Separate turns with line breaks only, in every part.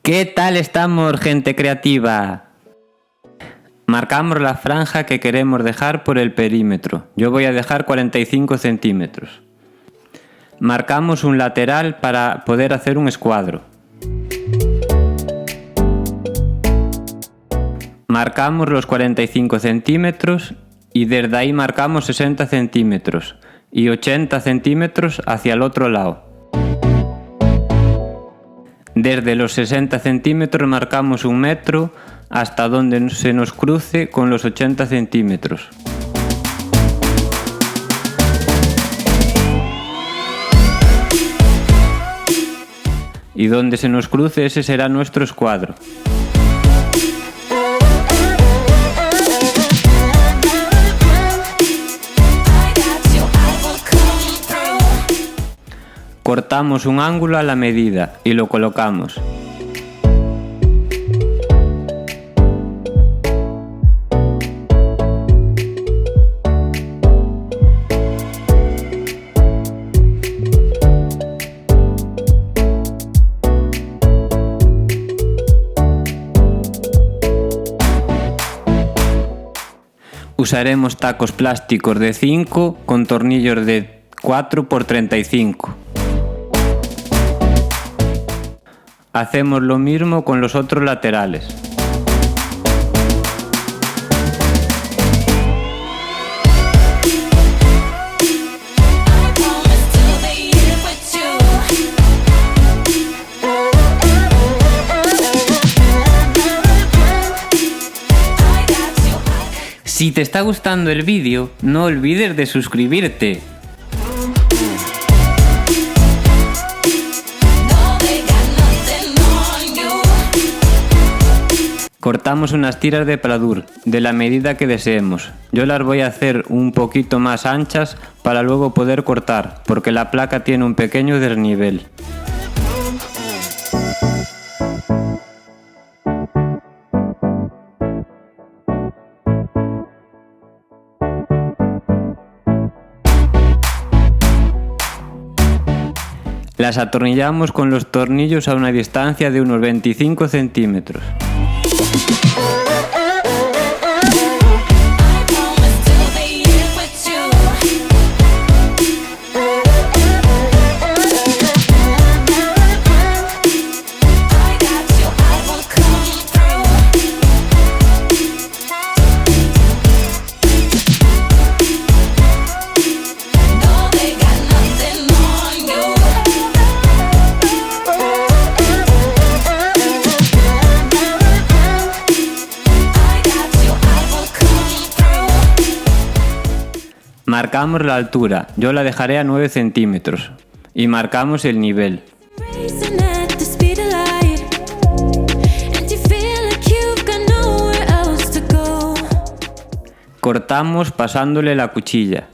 ¿Qué tal estamos, gente creativa? Marcamos la franja que queremos dejar por el perímetro. Yo voy a dejar 45 centímetros. Marcamos un lateral para poder hacer un escuadro. Marcamos los 45 centímetros y desde ahí marcamos 60 centímetros y 80 centímetros hacia el otro lado. Desde los 60 centímetros marcamos 1 metro hasta donde se nos cruce con los 80 centímetros. Y donde se nos cruce, ese será nuestro escuadro. Cortamos un ángulo a la medida y lo colocamos. Usaremos tacos plásticos de 5 con tornillos de 4 x 35. Hacemos lo mismo con los otros laterales. Si te está gustando el vídeo, no olvides de suscribirte. Cortamos unas tiras de pladur de la medida que deseemos. Yo las voy a hacer un poquito más anchas para luego poder cortar, porque la placa tiene un pequeño desnivel. Las atornillamos con los tornillos a una distancia de unos 25 centímetros. Marcamos la altura, yo la dejaré a 9 centímetros y marcamos el nivel. Cortamos pasándole la cuchilla.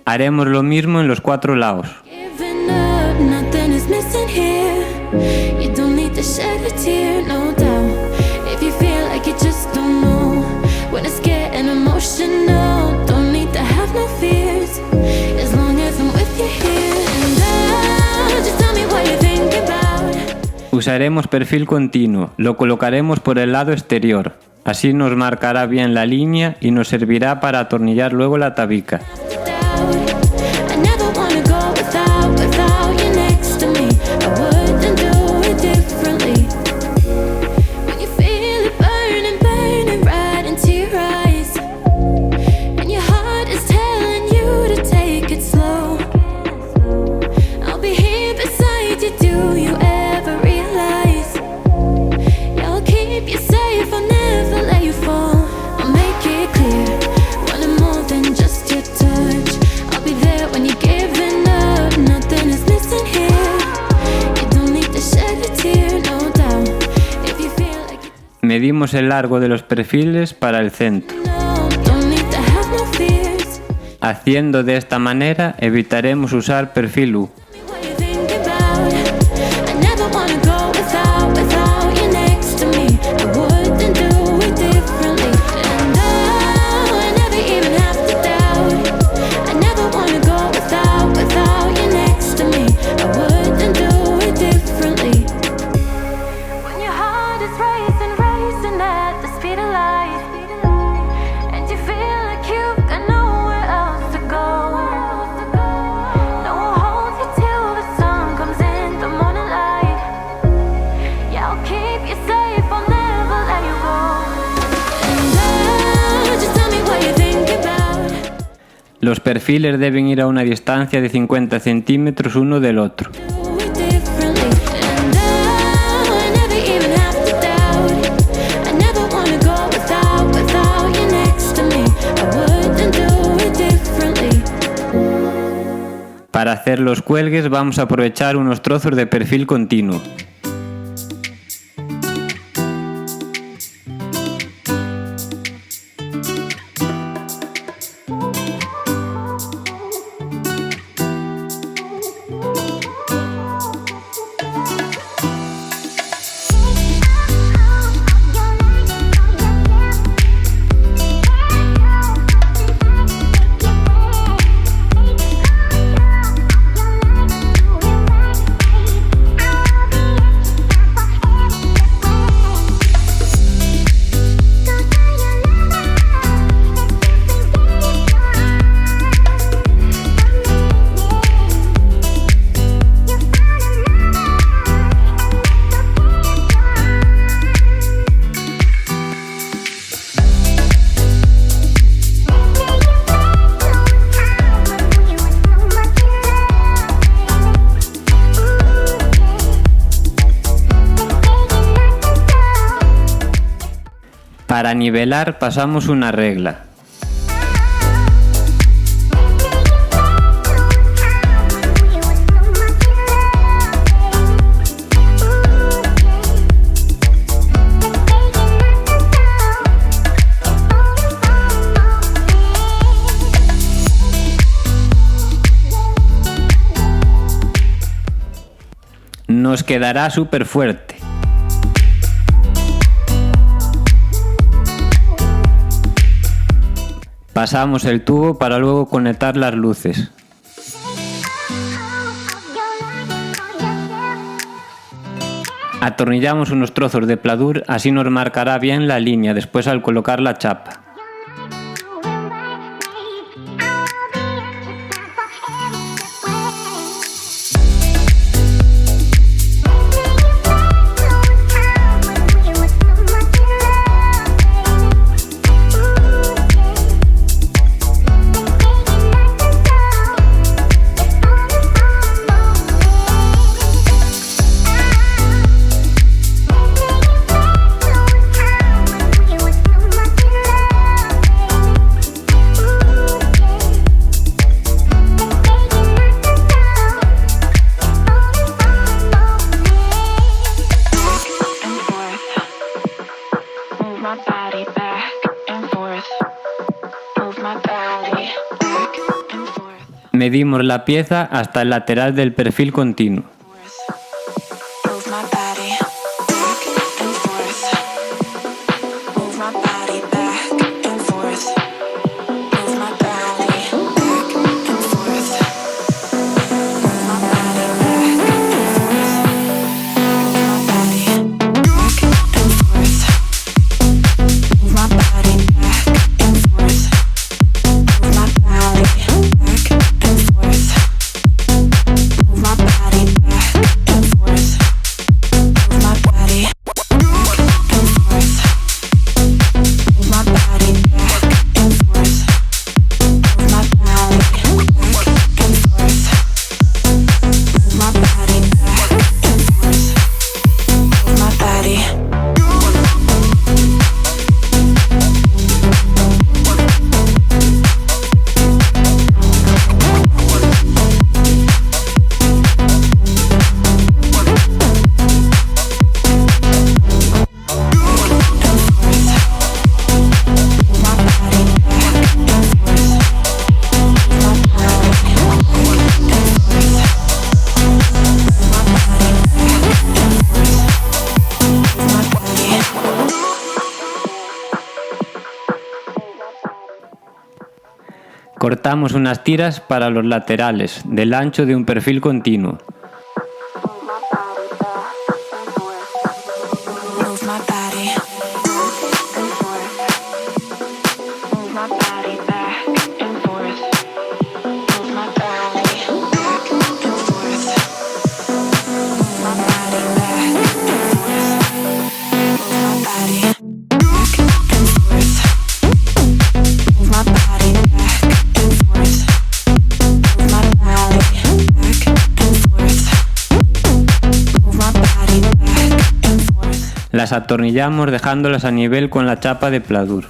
Haremos lo mismo en los 4 lados.
You don't need to shed a tear, no doubt. If you feel like you just don't know when it's getting emotional, don't need to have no fears as long as I'm with you here. And now, just tell me what you think about.
Usaremos perfil continuo, lo colocaremos por el lado exterior. Así nos marcará bien la línea y nos servirá para atornillar luego la tabica.
I never wanna go without you next to me. I wouldn't do it differently. When you feel it burning right into your eyes, and your heart is telling you to take it slow, I'll be here beside you. Do you ever realize? Yeah, I'll keep you safe, I'll never let you fall. I'll make it clear, wanting more than just your touch. I'll be there when you're giving up, nothing is missing here.
Medimos el largo de los perfiles para el centro. Haciendo de esta manera evitaremos usar perfil U.
I wouldn't do it differently. And I never even have to
Los perfiles deben ir a una distancia de 50 centímetros uno del otro.
Do it differently. And I never even have to doubt. I never wanna go without you next to me. I wouldn't do it differently.
Para hacer los cuelgues vamos a aprovechar unos trozos de perfil continuo. Para nivelar pasamos una regla. Nos quedará súper fuerte. Pasamos el tubo para luego conectar las luces. Atornillamos unos trozos de pladur, así nos marcará bien la línea después al colocar la chapa. Medimos la pieza hasta el lateral del perfil continuo. Cortamos unas tiras para los laterales, del ancho de un perfil continuo.
Move my body back and forth.
Las atornillamos dejándolas a nivel con la chapa de pladur.